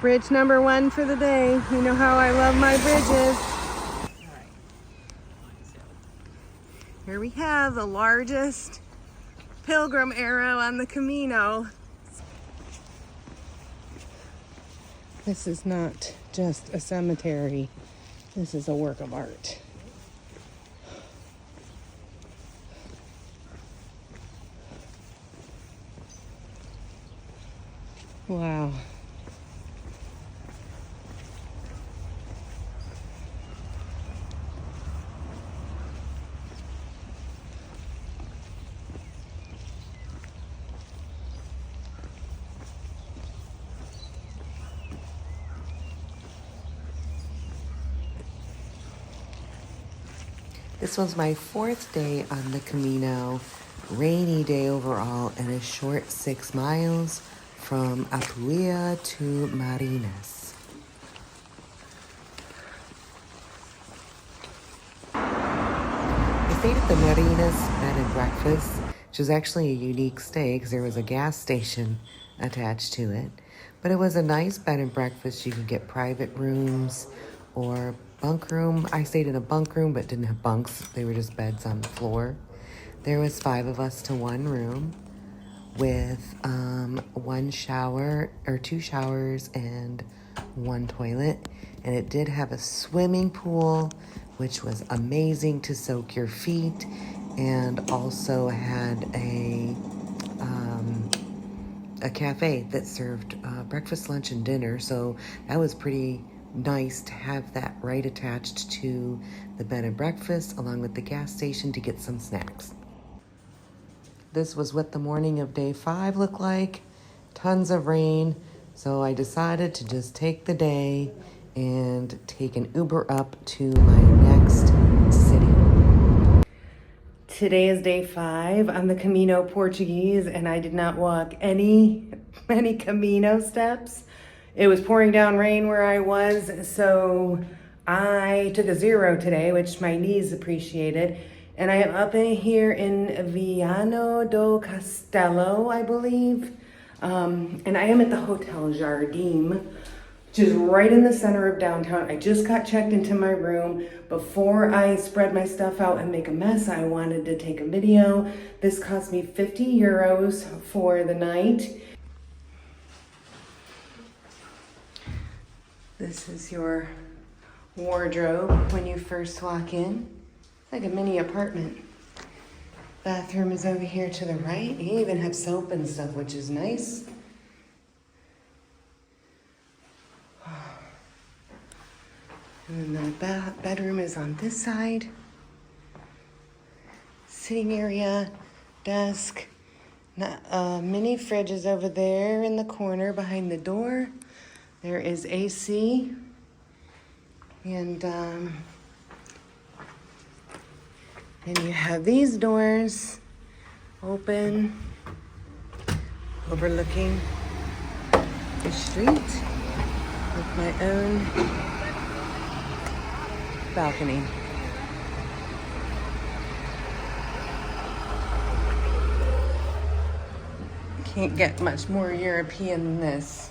Bridge number 1 for the day. You know how I love my bridges. Here we have the largest pilgrim arrow on the Camino. This is not just a cemetery. This is a work of art. Wow. This was my 4th day on the Camino. Rainy day overall and a short 6 miles from Apulia to Marinhas. I stayed at the Marinhas Bed and Breakfast, which was actually a unique stay because there was a gas station attached to it. But it was a nice bed and breakfast. You could get private rooms or bunk room. I stayed in a bunk room but didn't have bunks. They were just beds on the floor. There was 5 of us to 1 room with 1 shower or 2 showers and 1 toilet. And it did have a swimming pool, which was amazing to soak your feet, and also had a cafe that served breakfast, lunch, and dinner. So that was pretty nice to have that right attached to the bed and breakfast, along with the gas station to get some snacks. This was what the morning of day 5 looked like. Tons of rain. So I decided to just take the day and take an Uber up to my next city. Today is day 5 on the Camino Portuguese, and I did not walk any Camino steps. It was pouring down rain where I was, so I took a 0 today, which my knees appreciated. And I am up in here in Viana do Castelo, I believe. And I am at the Hotel Jardim, which is right in the center of downtown. I just got checked into my room. Before I spread my stuff out and make a mess, I wanted to take a video. This cost me 50 euros for the night. This is your wardrobe when you first walk in. It's like a mini apartment. Bathroom is over here to the right. You even have soap and stuff, which is nice. And then the bedroom is on this side. Sitting area, desk. Mini fridge is over there in the corner behind the door. There is AC. And you have these doors open, overlooking the street with my own balcony. Can't get much more European than this.